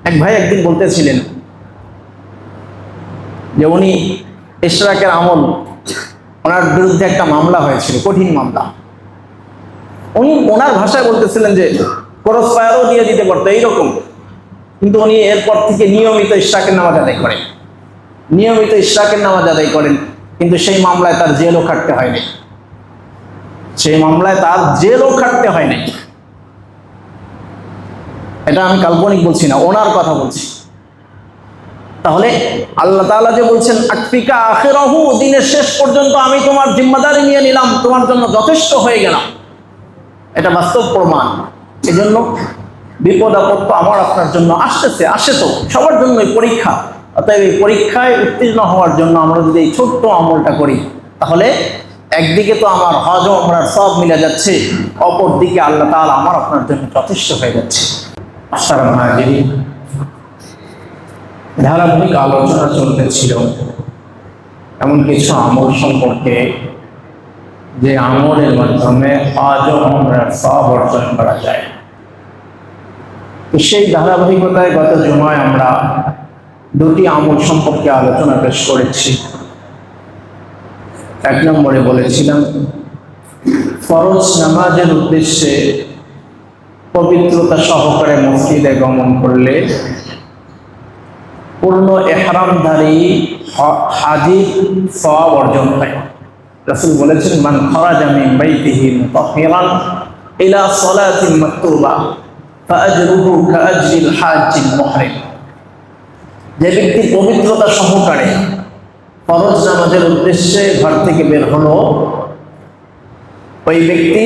এক ভাই একদিন বলতেছিলেন যে উনি ইশরাকের আমল, ওনার বিরুদ্ধে একটা মামলা হয়েছিল, কঠিন মামলা। উনি ওনার ভাষায় বলতেছিলেন যে ক্রস ফায়ারও দিয়ে দিতে পারতো এইরকম, কিন্তু উনি এরপর থেকে নিয়মিত ইশরাকের নামাজ আদায় করেন, নিয়মিত ইশরাকের নামাজ আদায় করেন, কিন্তু সেই মামলায় তার জেলও খাটতে হয়নি, সেই মামলায় তার জেলও খাটতে হয়নি। এটা আমি কাল্পনিক বলছি না, ওনার কথা বলছি। তাহলে আল্লাহ তাআলা যে বলছেন আকফিকা আখিরাহু, দিনের শেষ পর্যন্ত আমি তোমার জিম্মাদারি নিয়ে নিলাম, তোমার জন্য যথেষ্ট হয়ে গেলাম, এটা বাস্তব প্রমাণ। এই জন্য বিপদ আপদ তো আমার আপনার জন্য আসতেছে, আসে তো সবার জন্যই পরীক্ষা। অতএব এই পরীক্ষায় উত্তীর্ণ হওয়ার জন্য আমরা যদি এই ছোট্ট আমলটা করি, তাহলে একদিকে তো আমার হজ ও উমরার সব মিলে যাচ্ছে, অপর দিকে আল্লাহ তাআলা আমার আপনার জন্য যথেষ্ট হয়ে যাচ্ছে। ধারাবাহিক আলোচনা চলতেছিল এমন কিছু আমল সম্পর্কে, যে আমলের মাধ্যমে হজ ও উমরার সওয়াব অর্জন করা যায়। তো সেই ধারাবাহিকতায় গত জুমায় আমরা দুটি আমল সম্পর্কে আলোচনা পেশ করেছি। এক নম্বরে বলেছিলাম ফরজ নামাজের উদ্দেশ্যে পবিত্রতা সহকারে মসজিদে গমন করলে পূর্ণ ইহরামধারী হাজির সওয়াব অর্জন হয়। রাসূল বলেছেন মান খারাজা মিন বাইতিহি মুতাহহিরান ইলা সালাতিন মাকতুবা ফাআজরুহু কাআজরিল হাজ্জিল মুহরিম। যে ব্যক্তি পবিত্রতা সহকারে ফরজ নামাজের উদ্দেশ্যে ঘর থেকে বের হলো, ওই ব্যক্তি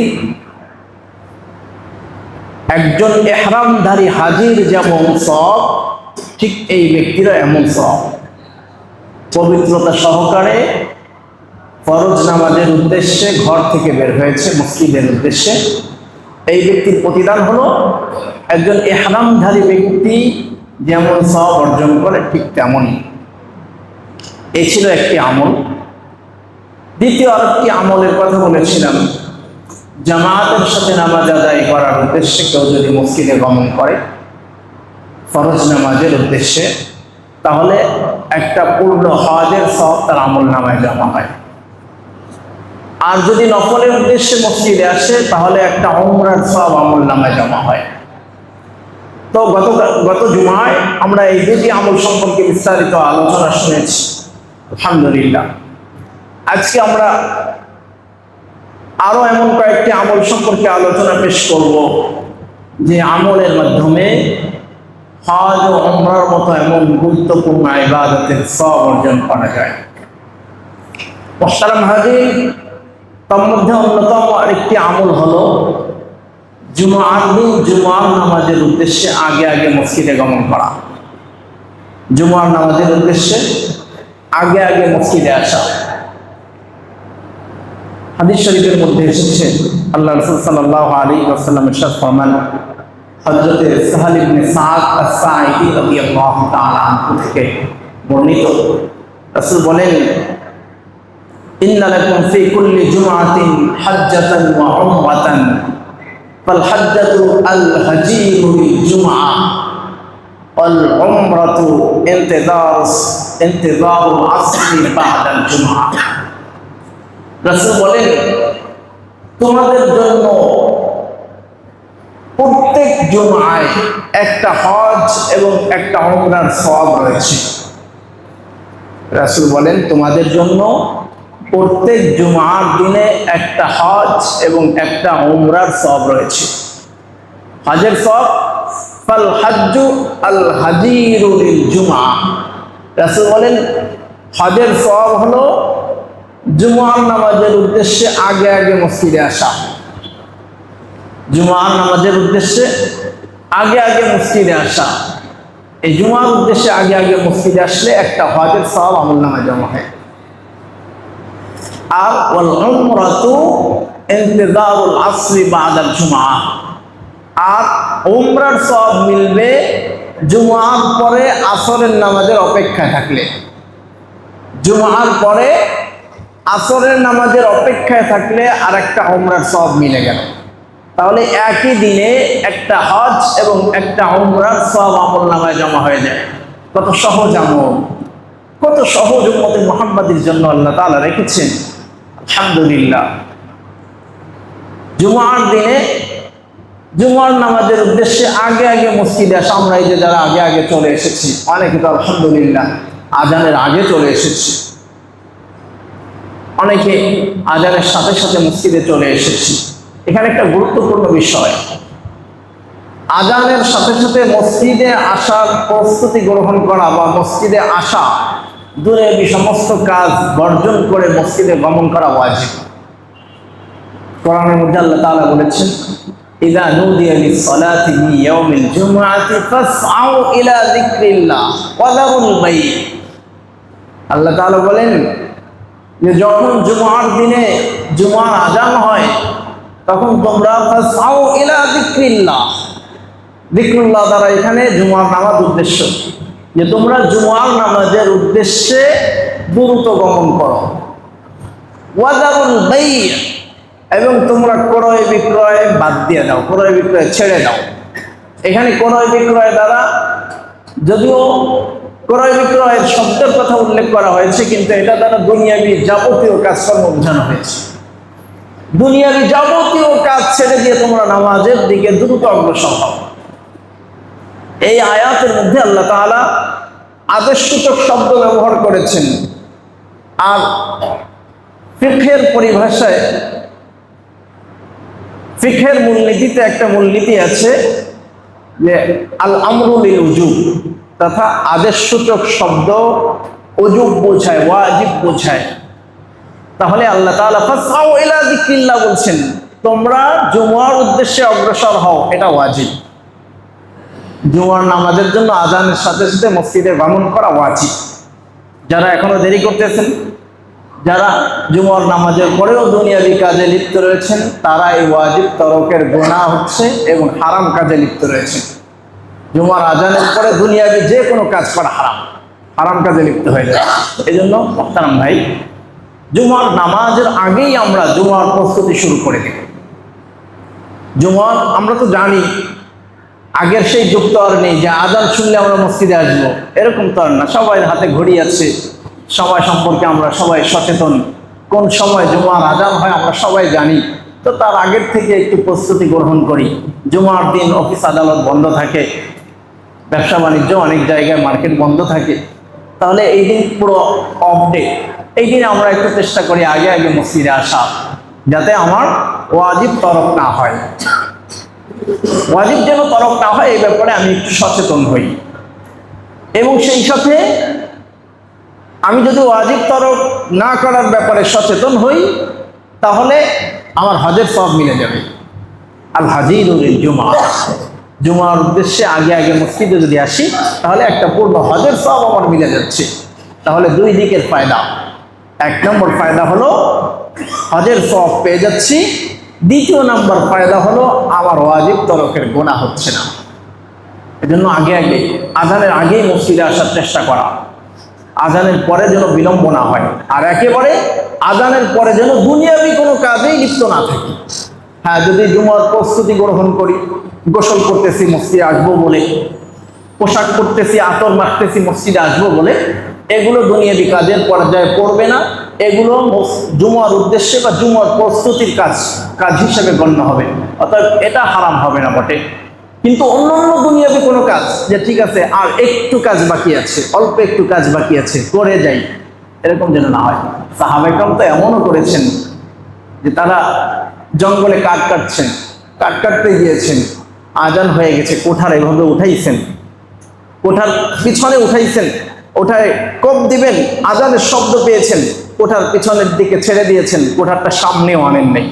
একজন ইহরামধারী হাজির যেমন সওয়াব, ঠিক এই ব্যক্তিরও এমন সওয়াব। পবিত্রতা সহকারে ফরজ নামাজের উদ্দেশ্যে ঘর থেকে বের হয়েছে মসজিদের উদ্দেশ্যে, এই ব্যক্তির প্রতিদান হলো একজন ইহরামধারী ব্যক্তি যেমন সওয়াব অর্জন করে ঠিক তেমনই। এই ছিল একটি আমল। দ্বিতীয় আরেকটি আমলের কথা বলেছিলাম, জামাতের সাথে নামাজ আদায় করার উদ্দেশ্যে কেউ যদি মসজিদে গমন করে ফরজ নামাজের উদ্দেশ্যে, তাহলে একটা পূর্ণ হজের সওয়াব তার আমল নামায় জমা হয়। আর যদি নফলের উদ্দেশ্যে মসজিদে আসে, তাহলে একটা উমরার সওয়াব আমল নামায় জমা হয়। তো গত জুমায় আমরা এই দুটি আমল সম্পর্কে বিস্তারিত আলোচনা শুনেছি, আলহামদুলিল্লাহ। আজকে আমরা আরো এমন কয়েকটি আমল সম্পর্কে আলোচনা পেশ করব, যে আমলের মাধ্যমে হজ ও উমরার মতো এমন গুরুত্বপূর্ণ ইবাদতের সওয়াব অর্জন করা যায়। মুহতারাম হাজির, তার মধ্যে অন্যতম আরেকটি আমল হলো জুমার দিন জুমার নামাজের উদ্দেশ্যে আগে আগে মসজিদে গমন করা। জুমার নামাজের উদ্দেশ্যে আগে আগে মসজিদে আসা। হাদিস শরীফের মধ্যে এসেছে আল্লাহ রাসূল সাল্লাল্লাহু আলাইহি ওয়াসাল্লাম ইরশাদ ফরমান, হযরত সাহাল ইবনে সাদ আস-সাঈদী রাদিয়াল্লাহু তাআলা আনহু থেকে বর্ণিত, রাসূল বলেন ইন্না লাকুম ফি কুল্লি জুমআতিন হাজ্জাতান ওয়া উমরাতান ফাল হাজ্জাতু আল হাজিরু লিল জুমআ ওয়াল উমরাতু ইন্তিযারুল আসরি বা'দাল জুমআ। রাসূল বলেন তোমাদের জন্য প্রত্যেক জুমায় একটা হজ এবং একটা উমরার সওয়াব রয়েছে। রাসূল বলেন তোমাদের জন্য প্রত্যেক জুমার দিনে একটা হজ এবং একটা উমরার সওয়াব রয়েছে। হজের সওয়াব ফাল হাজ্জু আল হাজিরু লিল জুমআ। রাসূল বলেন হজের সওয়াব হলো জুমার নামাজের উদ্দেশ্যে আগে আগে মসজিদে আসা। জুমার নামাজের উদ্দেশ্যে আগে আগে মসজিদে আসা, এই জুমার উদ্দেশ্যে আগে আগে মসজিদে আসলে একটা হজের সওয়াব আমল নামায় জমা হয়। আর ওয়াল উমরাতু ইন্তিযারুল আসরি বা'দাল জুমআ, আর উমরার সওয়াব মিলবে জুমার পরে আসরের নামাজের অপেক্ষায় থাকলে। জুমার পরে আসরের নামাজের অপেক্ষায় থাকলে আর একটা উমরার সওয়াব মিলে গেল। তাহলে একই দিনে একটা হজ এবং একটা উমরার সওয়াব আমলনামায় জমা হয়ে যায়। কত সহজ আমল, কত সহজ উম্মতে মুহাম্মাদের জন্য আল্লাহ তাআলা রেখেছেন। আলহামদুলিল্লাহ। জুমার দিনে জুমার নামাজের উদ্দেশ্যে আগে আগে মসজিদে আসা, আমরা এই যে যারা আগে আগে চলে এসেছি, অনেকে তো আলহামদুলিল্লাহ আজানের আগে চলে এসেছি, অনেকে আজানের সাথে সাথে মসজিদে চলে এসেছি। এখানে একটা গুরুত্বপূর্ণ বিষয়, আজানের সাথে সাথে মসজিদে আসার প্রস্তুতি গ্রহণ করা বা মসজিদে আসা, দূরে সমস্ত কাজ বর্জন করে মসজিদে গমন করা ওয়াজিব। কোরআনের মধ্যে আল্লাহ তাআলা বলেছেন, ইযা নুদিয়া লিস-সালাতি মিন ইয়াউমিল জুমআতি ফাসআউ ইলা যিকরিল্লাহ ওয়া যারুল বাই'। আল্লাহ তাআলা বলেন যে যখন জুমার দিনে জুমার আজান হয় তখন তোমরা ফাসআউ ইলা যিকরিল্লাহ, যিকরুল্লাহ দ্বারা এখানে জুমার নামাজ উদ্দেশ্য, যে তোমরা জুমার নামাজের উদ্দেশ্যে দ্রুত গমন করো। ওয়া যারুল বাই', এবং তোমরা ক্রয় বিক্রয় বাদ দিয়ে দাও, ক্রয় বিক্রয় ছেড়ে দাও। এখানে ক্রয় বিক্রয় দ্বারা যদিও ক্রয় বিক্রয়ের শব্দের কথা উল্লেখ করা হয়েছে, কিন্তু এটা দ্বারা দুনিয়াবি যাবতীয় কাজকর্ম বোঝানো হয়েছে। দুনিয়াবি যাবতীয় কাজ ছেড়ে দিয়ে তোমরা নামাজের দিকে দ্রুত অগ্রসর হও। এই আয়াতের মধ্যে আল্লাহ তাআলা আদেশসূচক শব্দ ব্যবহার করেছেন। আর ফিকহের পরিভাষায়, ফিকহের মূলনীতিতে একটা মূলনীতি আছে যে আল আমরু লিল উজুব, তথা আদেশসূচক শব্দ উজুব বোঝায়, ওয়াজিব বোঝায়। তাহলে আল্লাহ তাআলা ফাসআউ ইলা যিকরিল্লাহ বলছেন, তোমরা জুমার উদ্দেশ্যে অগ্রসর হও, এটা ওয়াজিব। জুমার নামাজের জন্য আজানের সাথে সাথে মসজিদে গমন করা ওয়াজিব। যারা এখনো দেরি করতেছেন, যারা জুমার নামাজের পরেও দুনিয়াবি কাজে লিপ্ত রয়েছেন, তারা এই ওয়াজিব তরকের গুনাহ হচ্ছে এবং হারাম কাজে লিপ্ত রয়েছেন। জুমার আজানের পরে দুনিয়াবি যে কোনো কাজ করা হারাম, হারাম কাজে লিপ্ত হয়ে যায়। এই জন্য মোহতারাম ভাই, জুমার নামাজের আগেই আমরা জুমার প্রস্তুতি শুরু করে দিই। জুমার আমরা তো জানি আগের সেই যুগ তো আর নেই যে আজান শুনলে আমরা মসজিদে আসবো, এরকম তো আর না। সবাই হাতে ঘড়ি আছে, সময় সম্পর্কে আমরা সবাই সচেতন, কোন সময় জুমার আজান হয় আমরা সবাই জানি। তো তার আগের থেকে একটু প্রস্তুতি গ্রহণ করি। জুমার দিন অফিস আদালত বন্ধ থাকে, ব্যবসা বাণিজ্য অনেক জায়গায় মার্কেট বন্ধ থাকে, তাহলে এই দিন পুরো অফ ডে। এই দিন আমরা একটু চেষ্টা করি আগে আগে মসজিদে আসা, যাতে আমার ওয়াজিব তরক না হয়। ওয়াজিব যেন তরক না হয় এই ব্যাপারে আমি একটু সচেতন হই। এবং সেই সাথে আমি যদি ওয়াজিব তরক না করার ব্যাপারে সচেতন হই, তাহলে আমার হজের সওয়াব মিলে যাবে। আল হাজিরুল জুমা, জুমার উদ্দেশ্যে আগে আগে মসজিদে যদি আসি, তাহলে একটা পূর্ণ হজের সওয়াব আমার মিলে যাচ্ছে। তাহলে দুই দিকের ফায়দা। এক নম্বর ফায়দা হলো হজের সওয়াব পেয়ে যাচ্ছি, দ্বিতীয় নম্বর ফায়দা হলো আমার ওয়াজিব তরকের গুনাহ হচ্ছে না। এজন্য আগে আগে আজানের আগেই মসজিদে আসার চেষ্টা করা, আজানের পরে যেন বিলম্ব না হয়। আর একেবারে আজানের পরে যেন দুনিয়াবি কোনো কাজেই লিপ্ত না থাকি। হ্যাঁ, যদি জুমার প্রস্তুতি গ্রহণ করি, গোসল করতেছি মসজিদে আসবো বলে, পোশাক পরতেছি, আতর মাখতেছি মসজিদে আসবো বলে, এগুলো দুনিয়াবি কাজের পর্যায়ে পড়বে না। এগুলো জুমার উদ্দেশ্যে বা জুমার প্রস্তুতির কাজ হিসেবে গণ্য হবে। অর্থাৎ এটা হারাম হবে না বটে, কিন্তু অন্যান্য দুনিয়াবি কোনো কাজ, যে ঠিক আছে আর একটু কাজ বাকি আছে, অল্প একটু কাজ বাকি আছে, করে যাই, এরকম যেন না হয়। সাহাবায়ে কেরাম তো এমনও করেছেন যে তারা জঙ্গলে কাঠ কাটছেন, কাঠ কাটতে গিয়েছেন, আজান হয়ে গেছে, কোঠার এভাবে উঠাইছেন, কোঠার পিছনে উঠাইছেন, ওঠায় কোপ দিবেন, আজানের শব্দ পেয়েছেন, কোঠার পিছনের দিকে ছেড়ে দিয়েছেন, কোঠারটা সামনেও আনেন নাই,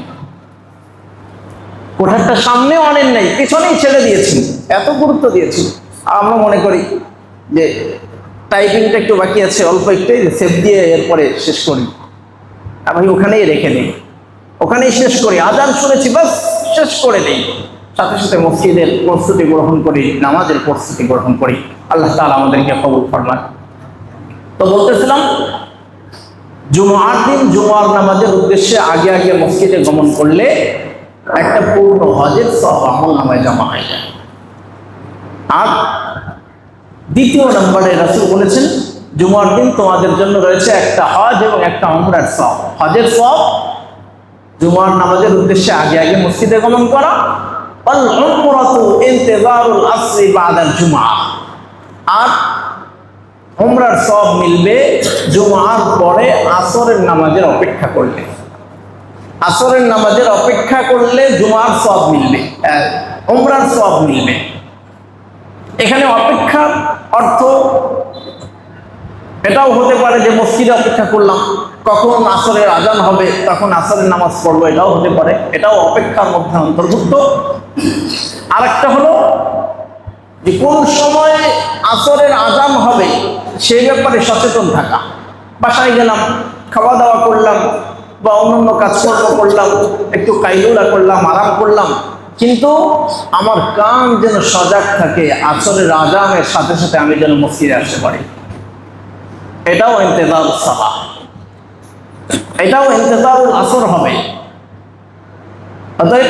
কোঠারটা সামনেও আনেন নাই, পিছনেই ছেড়ে দিয়েছেন। এত গুরুত্ব দিয়েছেন। আর আমরা মনে করি যে টাইপিংটা একটু বাকি আছে, অল্প একটু সেভ দিয়ে এরপরে শেষ করি, আমি ওখানেই রেখে দিই, ওখানেই শেষ করি, আজান শুনেছি বাস শেষ করে দিই, সাথে সাথে মসজিদের প্রস্তুতি গ্রহণ করি, নামাজের প্রস্তুতি গ্রহণ করি। আল্লাহ তাআলা আমাদেরকে কবুল ফরমান। তো বলতেছিলাম, জুমার দিন জুমার নামাজের উদ্দেশ্যে আগে আগে মসজিদে গমন করলে একটা পূর্ণ হজের সওয়াব আমলনামায় জমা হয়ে যায়। আর দ্বিতীয় নম্বরে রাসূল বলেছেন জুমার দিন তোমাদের জন্য রয়েছে একটা হজ এবং একটা উমরার সওয়াব। হজের সওয়াব জুমার নামাজের উদ্দেশ্যে আগে আগে মসজিদে গমন করা, আল উমরাতু ইন্তিজারুল আসরি বাদাল জুমআ, আর উমরার সওয়াব মিলবে জুমার পরে আসরের নামাজের অপেক্ষা করলে। আসরের নামাজের অপেক্ষা করলে জুমার সওয়াব মিলবে, উমরার সওয়াব মিলবে। এখানে অপেক্ষার অর্থ এটাও হতে পারে যে মসজিদে অপেক্ষা করলাম, কখন আসরের আজান হবে তখন আসরের নামাজ পড়বো, এটাও হতে পারে, এটাও অপেক্ষার মধ্যে অন্তর্ভুক্ত। আরেকটা হলো যে কোন সময় আসরের আজান হবে সেই ব্যাপারে সচেতন থাকা। বাসায় গেলাম, খাওয়া দাওয়া করলাম বা অন্যান্য কাজকর্ম করলাম, একটু কাইলুলা করলাম, আরাম করলাম, কিন্তু আমার কান যেন সজাগ থাকে আসরের আজানের সাথে সাথে আমি যেন মসজিদে আসতে পারি। এটাও ইন্তেজারুস সালাহ, এটাও ইন্তেজারুল আসর হবে। অতএব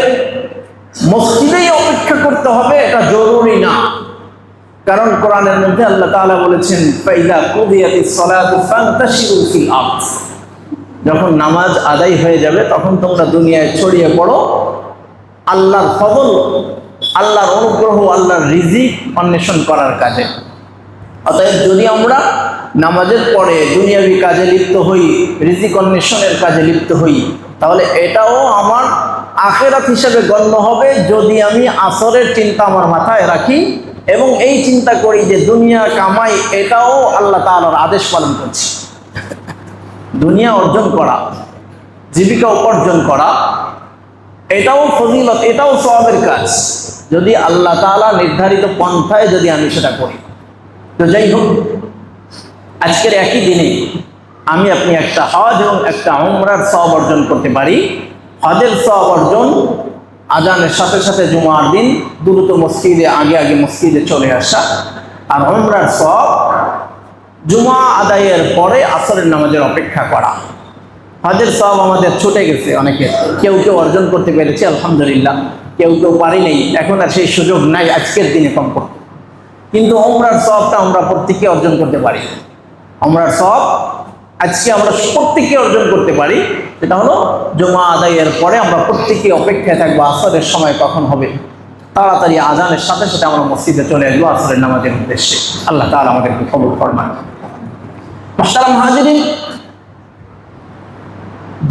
মসজিদেই অপেক্ষা করতে হবে এটা জরুরি না, কারণ কোরআনের মধ্যে আল্লাহ তাআলা বলেছেন ফাইদা কুদিয়াতিস সালাতু ফান্তাশিরু ফিল আরদ, যখন নামাজ আদায় হয়ে যাবে তখন তোমরা দুনিয়ায় ছড়িয়ে পড়ো আল্লাহর ফজল, আল্লাহর অনুগ্রহ, আল্লাহর রিজিক অন্বেষণ করার কাজে। অতএব যদি আমরা নামাজের পরে দুনিয়াবি কাজে লিপ্ত হই, রিজিক অন্বেষণের কাজে লিপ্ত হই, তাহলে এটাও আমার আখিরাত হিসেবে গণ্য হবে যদি আমি আসরের চিন্তা আমার মাথায় রাখি এবং এই চিন্তা করি যে দুনিয়া কামাই এটাও আল্লাহ তাআলার আদেশ পালন করছি। দুনিয়া অর্জন করা, জীবিকা উপার্জন করা, এটাও ফজিলত, এটাও সওয়াবের কাজ যদি আল্লাহ তাআলা নির্ধারিত পন্থায় যদি আমি সেটা করি। তো যাই হোক, আজকের একই দিনে আমি আপনি একটা হজ এবং একটা উমরার সওয়াব অর্জন করতে পারি। হজের সওয়াব অর্জন আজানের সাথে সাথে জুমার দিন দ্রুত মসজিদে আগে আগে মসজিদে চলে আসা, আর উমরার সওয়াব জুমা আদায়ের পরে আসরের নামাজের অপেক্ষা করা। হজের সওয়াব আমাদের ছুটে গেছে অনেকে, কেউ কেউ অর্জন করতে পেরেছে আলহামদুলিল্লাহ, কেউ কেউ পারি নেই, এখন আর সেই সুযোগ নাই আজকের দিনে কম করতে। কিন্তু উমরার সওয়াবটা আমরা প্রত্যেকে অর্জন করতে পারি। উমরার সওয়াব আজকে আমরা প্রত্যেকে অর্জন করতে পারি। সেটা হলো জুমা আদায়ের পরে আমরা প্রত্যেকে অপেক্ষায় থাকবো আসরের সময় কখন হবে, তাড়াতাড়ি আজানের সাথে সাথে আমরা মসজিদে চলে আসবো আসরের নামাজের উদ্দেশ্যে। আল্লাহ তাআলা আমাদেরকে কবুল ফরমান। মুহতারাম হাজিরিন,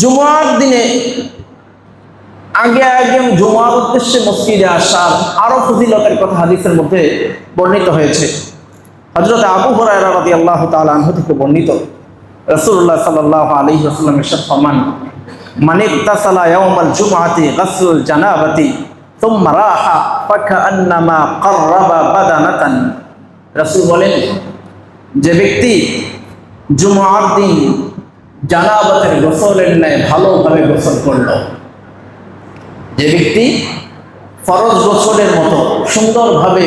জুমার দিনে আগে আগে জুমার উদ্দেশ্যে মসজিদে আসার আরো ফজিলতের কথা হাদিসের মধ্যে বর্ণিত হয়েছে। হযরত আবু হুরায়রা রাদিয়াল্লাহু তাআলা আনহু থেকে বর্ণিত, রাসূলুল্লাহ সাল্লাল্লাহু আলাইহি ওয়াসাল্লাম ইরশাদ ফরমান, মান ইগতাসালা ইয়াওমাল জুমআতি গাসলুল জানাবাতি সুম্মা রাহা ফাকান্নামা কাররাবা বাদানাতান। রাসূল বলেন, যে ব্যক্তি জুমার দিন জানাবাতের গোসলের ন্যায় ভালোভাবে গোসল করলো, যে ব্যক্তি ফরজ গোসলের মতো সুন্দরভাবে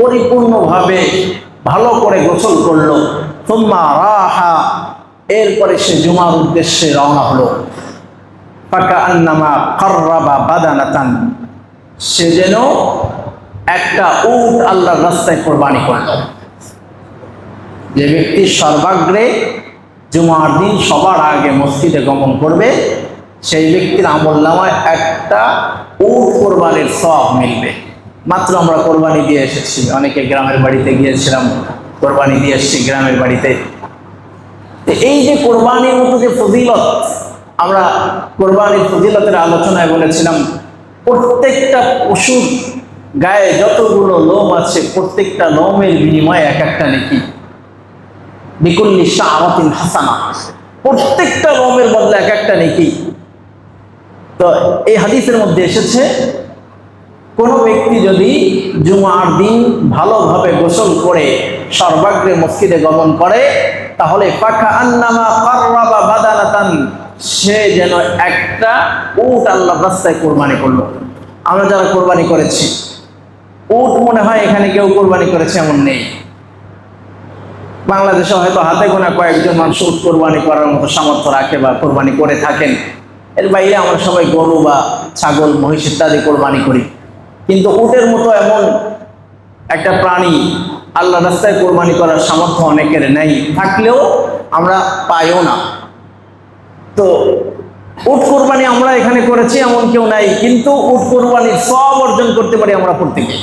পরিপূর্ণভাবে ভালো করে গোসল করলো, সুম্মা রাহা, এরপরে সে জুমার উদ্দেশ্যে রওনা হলো, ফাকান্নামা কাররাবা বাদানাতান, সে যেন একটা উট আল্লাহর রাস্তায় কোরবানি করল। যে ব্যক্তি সর্বাগ্রে জুমার দিন সবার আগে মসজিদে গমন করবে সেই ব্যক্তির আমলনামায় একটা উট কোরবানির সওয়াব মিলবে। মাত্র আমরা কোরবানি দিয়ে এসেছি, অনেকে গ্রামের বাড়িতে গিয়েছিলাম, কোরবানি দিয়ে এসেছি গ্রামের বাড়িতে। এই যে কোরবানির মতো যে ফজিলত, আমরা কোরবানির ফজিলতের আলোচনায় বলেছিলাম প্রত্যেকটা পশুর গায়ে যতগুলো লোম আছে প্রত্যেকটা লোমের বিনিময়ে এক একটা নেকি, বিকুল্লি শাআরাতিন হাসানা, প্রত্যেকটা লোমের বদলে এক একটা নেকি। তো এই হাদিসের মধ্যে এসেছে কোনো ব্যক্তি যদি জুমার দিন ভালোভাবে গোসল করে সর্বাগ্রে মসজিদে গমন করে তাহলে ফাকান্নামা কাররাবা বাদানাতান, সে যেন একটা উট আল্লাহর রাস্তায় কোরবানি করলো। আমরা যারা কোরবানি করেছি, উট মনে হয় এখানে কেউ কোরবানি করেছে এমন নেই। বাংলাদেশে হয়তো হাতে গোনা কয়েকজন মানুষ উট কোরবানি করার মতো সামর্থ্য রাখে বা কোরবানি করে থাকেন, এর বাইরে আমরা সবাই গরু বা ছাগল মহিষ ইত্যাদি কোরবানি করি, কিন্তু উটের মতো এমন একটা প্রাণী আল্লাহ রাস্তায় কোরবানি করার সামর্থ্য অনেকের নেই, থাকলেও আমরা পাইও না। তো উট কোরবানি আমরা এখানে করেছি এমন কেউ নাই, কিন্তু উট কোরবানির সব অর্জন করতে পারি আমরা প্রত্যেকে।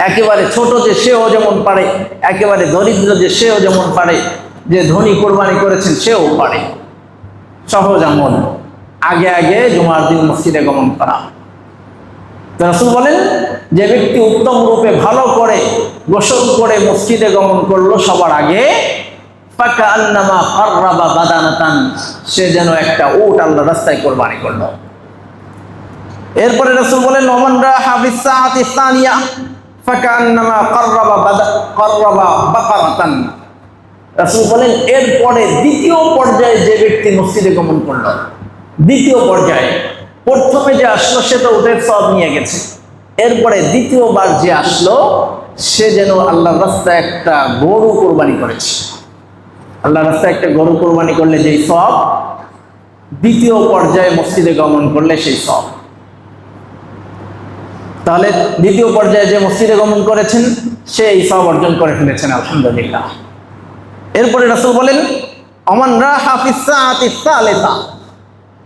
একেবারে ছোট যে সেও যেমন পারে, একেবারে দরিদ্র যে সেও যেমন পারে, যে ধনী কোরবানি করেছেন সেও পারে। সহজ আমল, আগে আগে জুমার দিন মসজিদে গমন করা। রাসূল বলেন, যে ব্যক্তি উত্তম রূপে ভালো করে গোসল করে মসজিদে গমন করলো সবার আগে, ফাকান্নামা কাররাবা বাদানাতান, সে যেন একটা উট আল্লাহর রাস্তায় কোরবানি করলো। এরপরে রাসূল বলেন, ওমান রাহা ফিস সাআতি সানিয়া ফাকান্নামা কাররাবা বাকারাতান। রাসূল বলেন, এরপরে দ্বিতীয় পর্যায়ে যে ব্যক্তি মসজিদে গমন করলো, দ্বিতীয় পর্যায়ে, প্রথমে যে আসলো সে তো উটের সওয়াব নিয়ে গেছে, এরপরে দ্বিতীয়বার যে আসলো সে যেন আল্লাহর রাস্তায় একটা গরু কোরবানি করেছে। আল্লাহর রাস্তায় একটা গরু কোরবানি করলে যেই সওয়াব, দ্বিতীয় পর্যায়ে মসজিদে গমন করলে সেই সওয়াব। তাহলে দ্বিতীয় পর্যায়ে যে মসজিদে গমন করেছেন সে এই সওয়াব অর্জন করে ফেলেছেন, আলহামদুলিল্লাহ। এরপরে রাসূল বলেন, ওমান রাহা ফিস সাআতি সালিসা,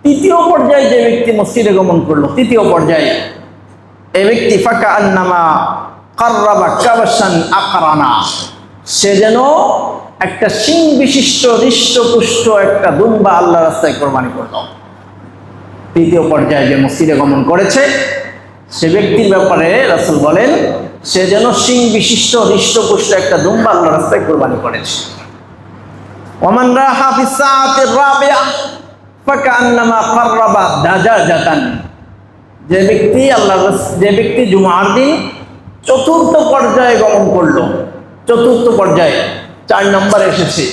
তৃতীয় পর্যায়ে যে ব্যক্তি মসজিদে গমন করলো, তৃতীয় পর্যায়ে এই ব্যক্তি ফাকান্নামা কাররাবা কাবশান আকরানা, সে যেন একটা শিং বিশিষ্ট হৃষ্টপুষ্ট একটা দুম্বা আল্লাহর রাস্তায় কোরবানি করলো। তৃতীয় পর্যায়ে যে মসজিদে গমন করেছে সে ব্যক্তির ব্যাপারে রাসূল বলেন, সে যেন শিং বিশিষ্ট হৃষ্টপুষ্ট একটা দুম্বা আল্লাহর রাস্তায় কোরবানি করেছে। ওমান রাহা ফিস সাআতির রাবিআ ফাকান্নামা কাররাবা দাজাজাতান, যে ব্যক্তি জুমার দিন চতুর্থ পর্যায়ে গমন করলো, চতুর্থ পর্যায়ে 4 নম্বরে এসেছে,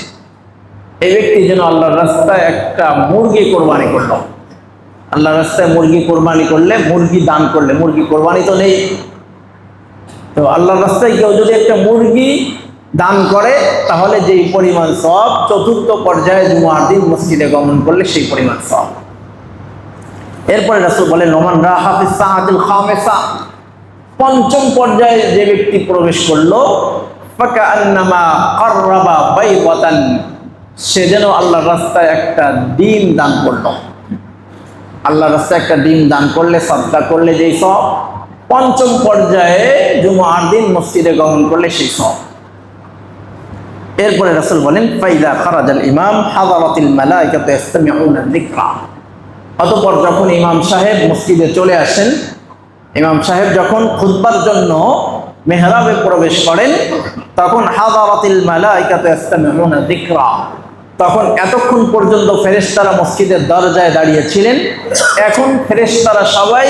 এই ব্যক্তি যেন আল্লাহর রাস্তায় একটা মুরগি কোরবানি করলো। আল্লাহর রাস্তায় মুরগি কোরবানি করলে, মুরগি দান করলে, মুরগি কোরবানি তো নেই, তো আল্লাহর রাস্তায় কেউ যদি একটা মুরগি দান করে তাহলে যেই পরিমাণ সওয়াব, চতুর্থ পর্যায়ে জুমার দিন মসজিদে গমন করলে সেই পরিমাণ সওয়াব। এরপরে রাসূল বলেন, ওমান রাহা ফিস সাআতিল খামিসা, পঞ্চম পর্যায়ে যে ব্যক্তি প্রবেশ করলো, ফাকান্নামা কাররাবা বাইদাতান, সে যেন আল্লাহর রাস্তায় একটা ডিম দান করলো। আল্লাহর রাস্তায় একটা ডিম দান করলে, সাদকা করলে যেই সওয়াব, পঞ্চম পর্যায়ে জুমার দিন মসজিদে গমন করলে সেই সওয়াব। এরপরে রাসূল বলেন, ফাইদা খারাজাল ইমাম হাযারাতিল মালাইকাতু ইস্তামিউনা যিকরা, অতঃপর যখন ইমাম সাহেব মসজিদে চলে আসেন, ইমাম সাহেব যখন খুতবার জন্য মেহরাবে প্রবেশ করেন, তখন হাযারাতিল মালাইকাতু ইস্তামিউনা যিকরা, তখন এতক্ষণ পর্যন্ত ফেরেশতারা মসজিদের দরজায় দাঁড়িয়েছিলেন, এখন ফেরেশতারা সবাই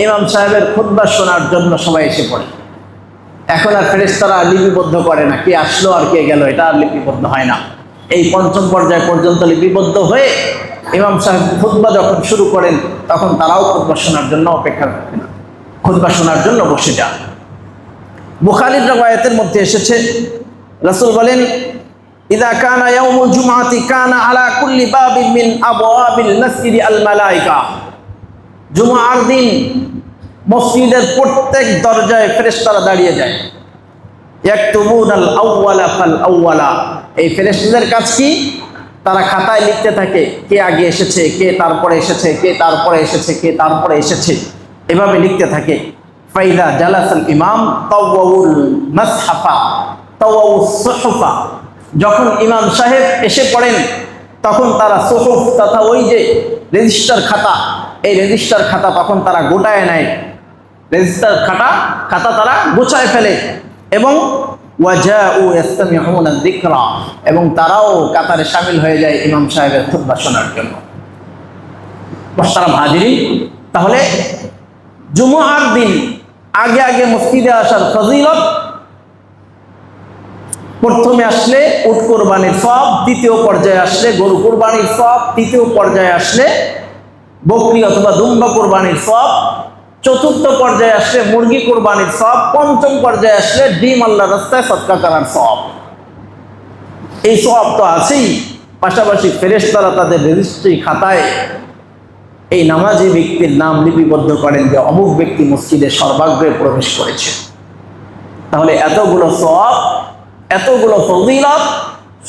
ইমাম সাহেবের খুতবা শোনার জন্য সবাই এসে পড়ে। এখন আর ফেরেশতারা লিপিবদ্ধ করে না, কে আসলো আর কে গেল, এটা আর লিপিবদ্ধ হয় না। এই পঞ্চম পর্যায় পর্যন্ত লিপিবদ্ধ হয়ে ইমাম সাহেব খুতবা যখন শুরু করেন তখন তারাও খুতবা শোনার জন্য অপেক্ষা করেন, খুতবা শোনার জন্য বসে যান। বুখারীর riwayতের মধ্যে এসেছে, রাসূল বলেন, ইযা কানা ইয়াউমুল জুমআতি কানা আলা কুল্লি বাবিন মিন আবওয়াবিল মাসজিদি আল মালাইকা, জুমার দিন মসজিদের প্রত্যেক দরজায় ফেরেশতারা দাঁড়িয়ে যায়। ইয়াকতুবুনাল আউওয়ালা ফাল আউওয়ালা, এই ফেরেশতাদের কাজ কি? তারা খাতায় লিখতে থাকে কে আগে এসেছে, কে তারপরে এসেছে, কে তারপরে এসেছে, কে তারপরে এসেছে, এভাবে লিখতে থাকে। ফাইদা জালাসাল ইমাম তাওয়াউল মাসহাফা তাওয়াউস সুহুফা, যখন ইমাম সাহেব এসে পড়েন তখন তারা সুহুফ তথা ওই যে রেজিস্টার খাতা, এই রেজিস্টার খাতা তখন তারা গোটায় নেয়, রেজিস্টার খাতা তারা গোছায় ফেলে, এবং ওয়াজাউ ইস্তামিউনা যিকরা, এবং তারাও কাতারে শামিল হয়ে যায় ইমাম সাহেবের খুতবা শোনার জন্য। মুহতারাম হাজিরিন, তাহলে জুমার দিন আগে আগে মসজিদে আসার ফজিলত, প্রথমে আসলে উট কোরবানির সওয়াব, দ্বিতীয় পর্যায়ে আসলে গরু কোরবানির সওয়াব, তৃতীয় পর্যায়ে আসলে বকরি অথবা দুম্বা কোরবানির সওয়াব, চতুর্থ পর্যায়ে আসলে মুরগি কোরবানির সওয়াব, পঞ্চম পর্যায়ে আসলে ডিম আল্লাহর রাস্তায় সদকা করার সওয়াব। এই সওয়াব তো আছেই, পাশাপাশি ফেরেশতারা তাদের রেজিস্ট্রি খাতায় এই নামাজি ব্যক্তির নাম লিপিবদ্ধ করেন যে অমুক ব্যক্তি মসজিদে সর্বাগ্রে প্রবেশ করেছে। তাহলে এতগুলো সওয়াব, এতগুলো ফজিলত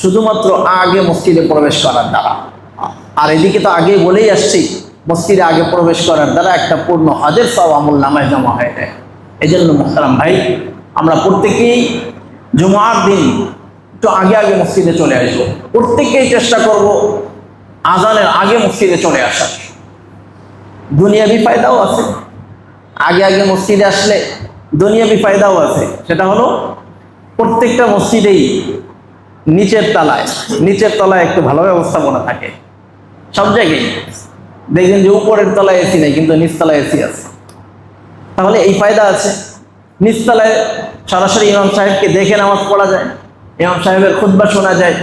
শুধুমাত্র আগে মসজিদে প্রবেশ করার দ্বারা। আর এদিকে তো আগে বলেই আসছি, মসজিদে আগে প্রবেশ করার দ্বারা একটা পূর্ণ হজের সওয়াব আমল নামায় জমা হয়ে যায়। এই জন্য মুহতারাম ভাই, আমরা প্রত্যেকেই জুমার দিন একটু আগে আগে মসজিদে চলে আসবো। প্রত্যেকেই চেষ্টা করব আজানের আগে মসজিদে চলে আসার। দুনিয়াবি ফায়দাও আছে, আগে আগে মসজিদে আসলে দুনিয়াবি ফায়দাও আছে। সেটা হলো প্রত্যেকটা মসজিদেই নিচের তলায় একটু ভালো ব্যবস্থাপনা থাকে। সব জায়গায় দেখবেন যে উপরের তলায় এসি নেই, কিন্তু নিচতলায় এসি আছে। তাহলে এই ফায়দা আছে, নিচতলায় সরাসরি ইমাম সাহেবকে দেখে নামাজ পড়া যায়, ইমাম সাহেবের খুতবা শোনা যায়।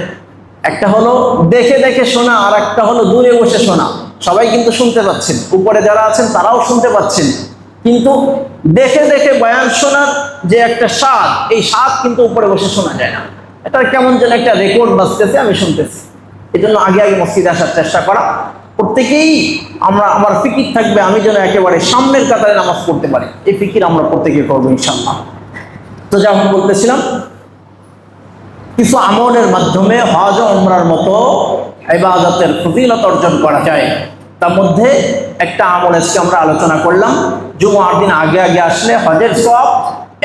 একটা হলো দেখে দেখে শোনা, আর একটা হলো দূরে বসে শোনা। সবাই কিন্তু শুনতে পাচ্ছেন, উপরে যারা আছেন তারাও শুনতে পাচ্ছেন, কিন্তু দেখে দেখে বয়ান শোনার যে একটা স্বাদ, এই স্বাদ কিন্তু উপরে বসে শোনা যায় না। এটা কেমন যেন একটা রেকর্ড বাজতেছে, আমি শুনতেছি। এই জন্য আগে আগে মসজিদে আসার চেষ্টা করা। প্রত্যেকেই আমার ফিকির থাকবে আমি যেন একেবারে সামনের কাতারে নামাজ পড়তে পারি, এই ফিকির আমরা প্রত্যেকে করবো ইনশাআল্লাহ। তো যেমন বলতেছিলাম, কিছু আমলের মাধ্যমে হজ ও উমরার মতো ইবাদতের ফজিলত অর্জন করা যায়। তার মধ্যে একটা আমল আজকে আমরা আলোচনা করলাম, জুমার দিন আগে আগে আসলে হজের সওয়াব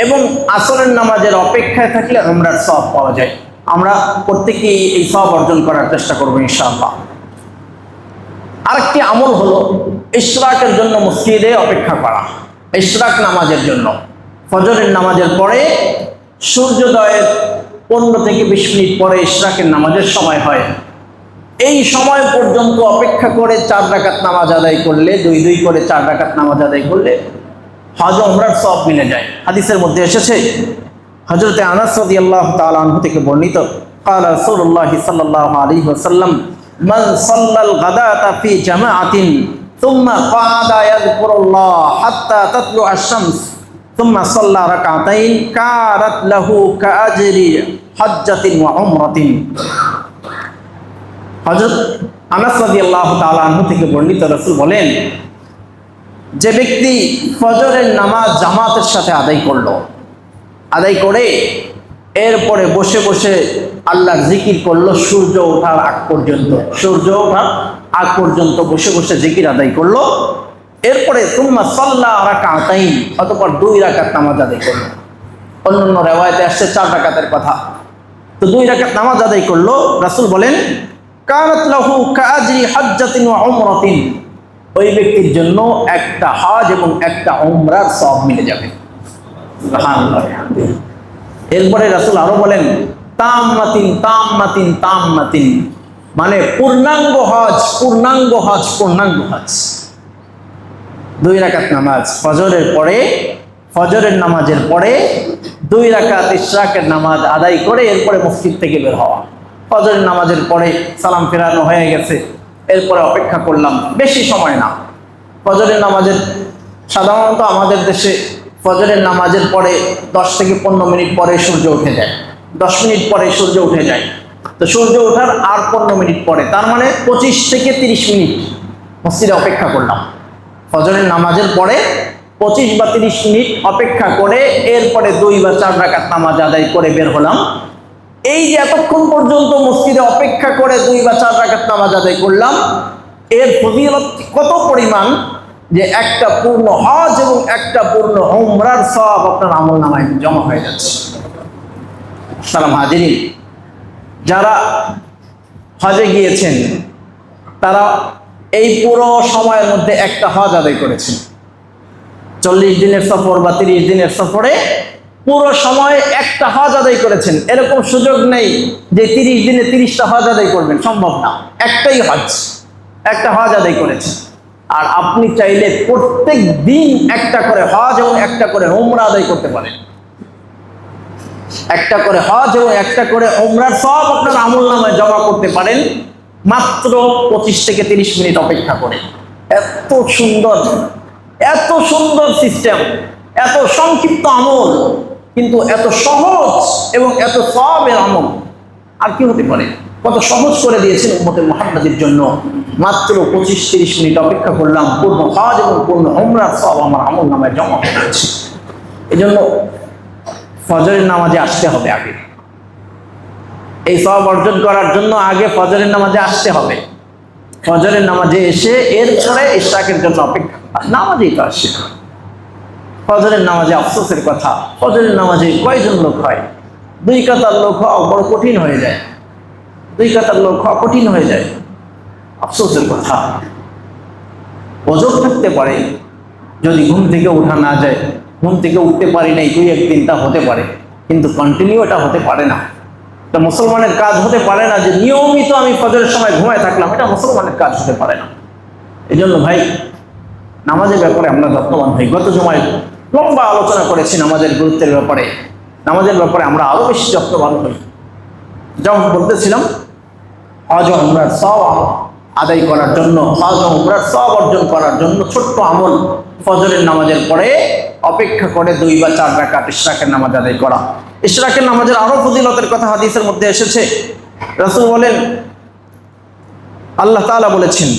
এবং আসরের নামাজের অপেক্ষায় থাকলে উমরার সওয়াব পাওয়া যায়। আমরা প্রত্যেকেই এই সওয়াব অর্জন করার চেষ্টা করবো ইনশাআল্লাহ। আরেকটি আমল হলো ইশরাকের জন্য মসজিদে অপেক্ষা করা। ইশরাক নামাজের জন্য ফজরের নামাজের পরে সূর্যোদয়ের 15 থেকে 20 মিনিট পরে ইশরাকের নামাজের সময় হয়। এই সময় পর্যন্ত অপেক্ষা করে 4 রাকাত নামাজ আদায় করলে, 2 করে 4 রাকাত নামাজ আদায় করলে হজ উমরার সওয়াব মিলে যায়। হাদিসের মধ্যে এসেছে, হযরতে আনাস রাদিয়াল্লাহু তাআলা আনহু থেকে বর্ণিত, قال رسول الله صلى الله عليه وسلم من صلى الغداة في جماعة ثم قعد يذكر الله حتى تطلع الشمس ثم صلى ركعتين كانت له كأجر حجة وعمرة। হযরত আনাস রাদিয়াল্লাহু তাআলা আনহু থেকে বর্ণিত, রাসূল বলেন, যে ব্যক্তি ফজরের নামাজ জামাতের সাথে আদায় করলো, আদায় করে এরপরে বসে বসে আল্লাহর জিকির করলো সূর্য ওঠার আগ পর্যন্ত বসে বসে জিকির আদায় করলো, এরপরে সুম্মা সাল্লা রাকাতাইন, অতঃপর 2 রাকাত নামাজ আদায় করলো। অন্যান্য রিওয়ায়াতে আসছে 4 রাকাতের কথা। তো 2 রাকাত নামাজ আদায় করলো, রাসূল বলেন, কানাত লাহু কাআজরি হাজ্জাতিন ওয়া উমরাতিন, ওই ব্যক্তির জন্য একটা হজ এবং একটা উমরার সওয়াব মিলে যাবে। সুবহানাল্লাহ। এরপরে রাসূল আরো বলেন, তাম্মাতিন তাম্মাতিন তাম্মাতিন, মানে পূর্ণাঙ্গ হজ। 2 রাকাত নামাজ ফজরের নামাজের পরে 2 রাকাত ইশরাকের নামাজ আদায় করে এরপরে মসজিদ থেকে বের হওয়া। ফজরের নামাজের পরে সালাম ফেরানো হয়ে গেছে, এরপরে অপেক্ষা করলাম, বেশি সময় না। ফজরের নামাজের সাধারণত আমাদের দেশে ফজরের নামাজের পরে 10 থেকে 15 মিনিট পরে সূর্য উঠে যায়, 10 মিনিট পরে সূর্য উঠে যায়। তো সূর্য ওঠার আর 15 মিনিট পরে, তার মানে 25 থেকে 30 মিনিট মসজিদে অপেক্ষা করলাম। ফজরের নামাজের পরে 25 বা 30 মিনিট অপেক্ষা করে এরপরে 2 বা 4 রাকাত নামাজ আদায় করে বের হলাম। এই যে এতক্ষণ পর্যন্ত মসজিদে অপেক্ষা করে 2 বা 4 রাকাত নামাজ আদায় করলাম, এর ফজিলত কত পরিমাণ যে একটা পূর্ণ হজ এবং একটা পূর্ণ উমরার সওয়াব আপনার আমলনামায় জমা হয়ে যাচ্ছে। সালাম হাজিরিন, যারা হজে গিয়েছেন তারা এই পুরো সময়ের মধ্যে একটা হজ আদায় করেছেন। 40 দিনের সফর বা 30 দিনের সফরে পুরো সময় একটা হজ আদায় করেছেন। এরকম সুযোগ নেই যে 30 দিনে 30টা হজ আদায় করবেন, সম্ভব না। একটা হজ আদায় করেছেন। আর আপনি চাইলে প্রত্যেক দিন একটা করে হজ এবং একটা করে উমরা আদায় করতে পারেন। একটা করে হজ এবং একটা করে উমরার সওয়াব আপনার আমলনামায় জমা করতে পারেন মাত্র 25 থেকে 30 মিনিট অপেক্ষা করে। এত সুন্দর সিস্টেম, এত সংক্ষিপ্ত আমল, কিন্তু এত সহজ এবং এত সওয়াবের আমল আর কি হতে পারে? কত সহজ করে দিয়েছেন উম্মতে মুহাম্মাদের জন্য। মাত্র 25-30 মিনিট অপেক্ষা করলাম, পূর্ণ হজ এবং পূর্ণ উমরার সব আমার আমল নামায় জমা হয়েছে। এই জন্য ফজরের নামাজে আসতে হবে আগে। এই সব অর্জন করার জন্য আগে ফজরের নামাজে আসতে হবে। ফজরের নামাজে এসে এরপরে ইশরাকের জন্য অপেক্ষা, নামাজেই তো আসে। ফজরের নামাজে আফসোসের কথা, ফজরের নামাজে কয়জন লোক হয়? 2 কাতার লোক হওয়া বড় কঠিন হয়ে যায়। 2 কাতার লোক হওয়া কঠিন হয়ে যায়, আফসোসের কথা। ওজর থাকতে পারে, যদি ঘুম থেকে ওঠা না যায়, ঘুম থেকে উঠতে পারি নাই 2-1 দিন, তা হতে পারে, কিন্তু কন্টিনিউ এটা হতে পারে না। এটা মুসলমানের কাজ হতে পারে না যে নিয়মিত আমি ফজরের সময় ঘুমায় থাকলাম, এটা মুসলমানের কাজ হতে পারে না। এই জন্য ভাই, নামাজের ব্যাপারে আমরা যত্নবান হই। গত জমায় লম্বা আলোচনা করেছি নামাজের গুরুত্বের ব্যাপারে। নামাজের ব্যাপারে আমরা আরো বেশি যত্নবান হই। যেমন বলতেছিলাম, হজ ও উমরার সব আদায় করার জন্য, হজ ও উমরার সব অর্জন করার জন্য ছোট্ট আমল ফজরের নামাজের পরে অপেক্ষা করে 2 বা 4 রাকাত ইশরাকের নামাজ আদায় করা। ইশরাকের নামাজের আরো ফজিলতের কথা হাদিসের মধ্যে এসেছে। রাসূল বলেন, আল্লাহ তাআলা বলেছেন,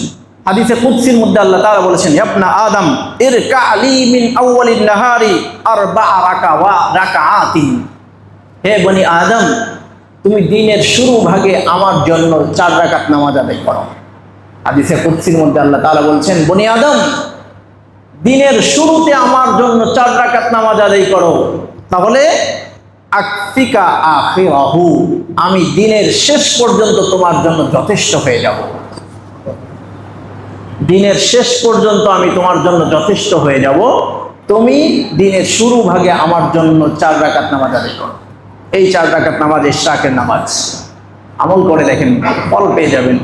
হাদিসে কুদসির মধ্যে আল্লাহ তাআলা বলেছেন, ইবনা আদম ইরকা লি মিন আউয়ালিন নাহারি 4 রাকাআতিন। হে বনি আদম, তুমি দিনের শুরু ভাগে আমার জন্য 4 রাকাত নামাজ আদায় করো। হাদিসে কুদসির মধ্যে আল্লাহ তাআলা বলছেন, বনি আদম, দিনের শুরুতে আমার জন্য 4 রাকাত নামাজ আদায় করো, তাহলে আকফিকা আখিরাহু, আমি দিনের শেষ পর্যন্ত তোমার জন্য যথেষ্ট হয়ে যাব। দিনের শেষ পর্যন্ত আমি তোমার জন্য যথেষ্ট হয়ে যাব। তুমি দিনের শুরু ভাগে আমার জন্য 4 রাকাত নামাজ আদায় করো। এই 4 রাকাত নামাজ ইশরাকের নামাজ। আমল করে দেখেন, ফল পেয়ে যাবেন।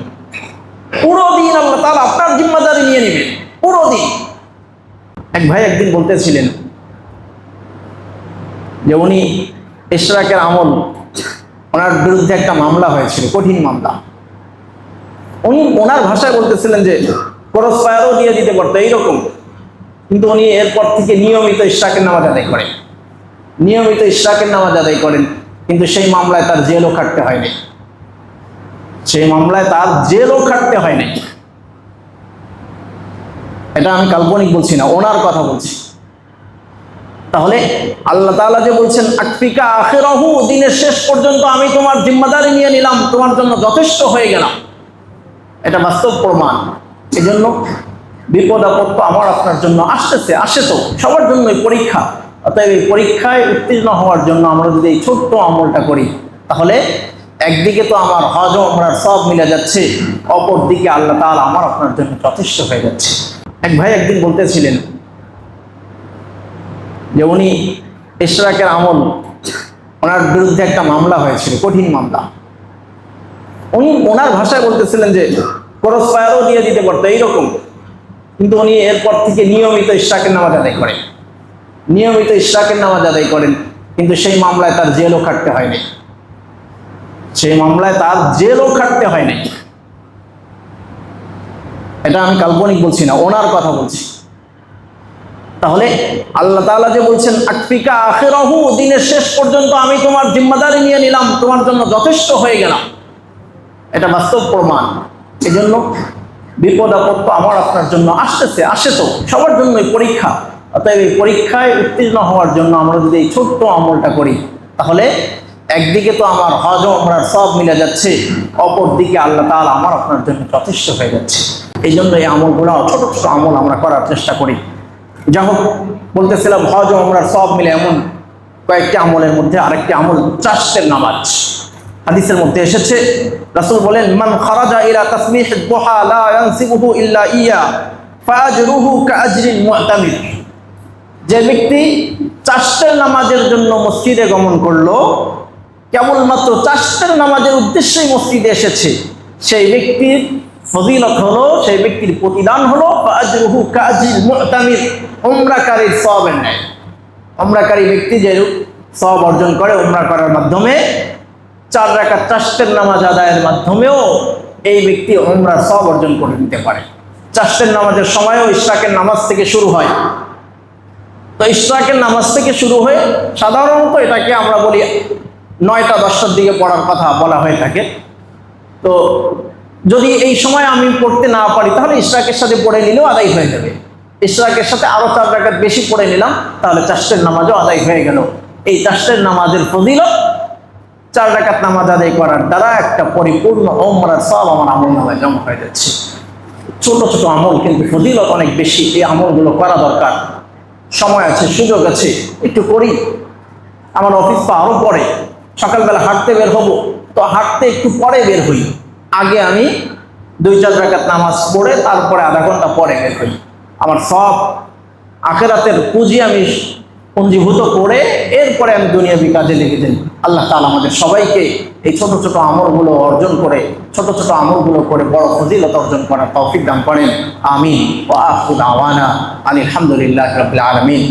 পুরো দিন আল্লাহ তাআলা আপনার জিম্মাদারি নিয়ে নেবেন, পুরো দিন। এক ভাই একদিন বলতেছিলেন যে উনি ইশরাকের আমল, ওনার বিরুদ্ধে একটা মামলা হয়েছিল, কঠিন মামলা। উনি ওনার ভাষায় বলতেছিলেন যে ক্রস ফায়ারও দিয়ে দিতে পারতো এইরকম, কিন্তু উনি এরপর থেকে নিয়মিত ইশরাকের নামাজ আদায় করেন, নিয়মিত ইশরাকের নামাজ আদায় করেন, কিন্তু সেই মামলায় তার জেলও খাটতে হয়নি। সেই মামলায় তার জেলও খাটতে হয়নি। এটা আমি কাল্পনিক বলছি না, ওনার কথা বলছি। তাহলে আল্লাহ তাআলা যে বলছেন আকফিকা আখিরাহু, দিনের শেষ পর্যন্ত আমি তোমার জিম্মাদারি নিয়ে নিলাম, তোমার জন্য যথেষ্ট হয়ে গেলাম, এটা বাস্তব প্রমাণ। এই জন্য বিপদ আপদ তো আমার আপনার জন্য আসতেছে, আসে তো সবার জন্যই পরীক্ষা। অতএব এই পরীক্ষায় উত্তীর্ণ হওয়ার জন্য আমরা যদি এই ছোট্ট আমলটা করি, তাহলে একদিকে তো আমার হজ ও উমরার সব মিলে যাচ্ছে, অপর দিকে আল্লাহ তাআলা আমার আপনার জন্য যথেষ্ট হয়ে যাচ্ছে। এক ভাই একদিন বলতেছিলেন যে উনি ইশরাকের আমল, ওনার বিরুদ্ধে একটা মামলা হয়েছিল, কঠিন মামলা। উনি ওনার ভাষায় বলতেছিলেন যে ক্রস ফায়ারও দিয়ে দিতে পারতো এইরকম, কিন্তু উনি এরপর থেকে নিয়মিত ইশরাকের নামাজ আদায় করেন, নিয়মিত ইশরাকের নামাজ আদায় করেন, কিন্তু সেই মামলায় তার জেলও খাটতে হয়নি। সেই মামলায় তার জেলও খাটতে হয়নি। এটা আমি কাল্পনিক বলছি না, ওনার কথা বলছি। তাহলে আল্লাহ তাআলা যে বলছেন আকফিকা আখিরাহু, দিনের শেষ পর্যন্ত আমি তোমার জিম্মাদারি নিয়ে নিলাম, তোমার জন্য যথেষ্ট হয়ে গেলাম, এটা বাস্তব প্রমাণ। এই জন্য বিপদ আপদ তো আমার আপনার জন্য আসতেছে, আসে তো সবার জন্যই পরীক্ষা। অতএব এই পরীক্ষায় উত্তীর্ণ হওয়ার জন্য আমরা যদি এই ছোট্ট আমলটা করি, তাহলে একদিকে তো আমার হজ ও উমরার সব মিলে যাচ্ছে, অপর দিকে আল্লাহ তাআলা আমার আপনার জন্য যথেষ্ট হয়ে যাচ্ছে। এই জন্য এই আমলগুলো, ছোট ছোট আমল আমরা করার চেষ্টা করি। যা হোক, বলতেছিলাম হজ ও উমরার সব মিলে এমন কয়েকটি আমলের মধ্যে আরেকটি আমল চাষের নামাজ। হাদিসের মধ্যে এসেছে, রাসূল বলেন, মান খারাজা ইলা তাসবিহিদ দুহা লা ইয়ানসিবুহু ইল্লা ইয়া ফাআজরুহু কাআজরিল মুতামির। যে ব্যক্তি চাষের নামাজের জন্য মসজিদে গমন করলো, কেবলমাত্র চাষের নামাজের উদ্দেশ্যেই মসজিদে এসেছে, সেই ব্যক্তির ফজিলত হলো, সেই ব্যক্তির প্রতিদান হলো ফাআজরুহু কাআজরিল মুতামির, উমরাকারীর সওয়াবের ন্যায়। উমরাকারী ব্যক্তি যে সওয়াব অর্জন করে উমরা করার মাধ্যমে, 4 রাকাত চাষের নামাজ আদায়ের মাধ্যমেও এই ব্যক্তি উমরার সওয়াব অর্জন করে নিতে পারে। চাষের নামাজের সময়ও ইশরাকের নামাজ থেকে শুরু হয়। তো ইশরাকের নামাজ থেকে শুরু হয়ে সাধারণত এটাকে আমরা বলি 9টা 10টার দিকে পড়ার কথা বলা হয়ে থাকে। তো যদি এই সময় আমি পড়তে না পারি তাহলে ইশরাকের সাথে পড়ে নিলেও আদায় হয়ে যাবে। ইশরাকের সাথে আরো 4 রাকাত বেশি পড়ে নিলাম, তাহলে চাষের নামাজও আদায় হয়ে গেল। এই চাষের নামাজের ফজিলত 4 রাকাত নামাজ আদায় করার দ্বারা একটা পরিপূর্ণ ওমরার সওয়াব আমার আমলনামায় জমা হয়ে যাচ্ছে। ছোট ছোট আমল কিন্তু ফজিলত অনেক বেশি। এই আমলগুলো করা দরকার। সময় আছে, সুযোগ আছে, একটু করি। আমার অফিস তো আরো পরে, সকালবেলা হাঁটতে বের হব, তো হাঁটতে একটু পরে বের হই। আগে আমি 2-4 রাকাত নামাজ পড়ে তারপরে আধা ঘন্টা পরে বের হই। আমার সব আখিরাতের পুঁজি আমি পুঞ্জীভূত করে এরপরে আমি দুনিয়াবি কাজে লেগে যাই। আল্লাহ তাআলা আমাদের সবাইকে এই ছোট ছোট আমলগুলো অর্জন করে, ছোট ছোট আমলগুলো করে বড় ফজিলত অর্জন করার তৌফিক দান করেন। আমিন। ওয়া আখিরু দাওয়ানা আলহামদুলিল্লাহি রাব্বিল আলামিন।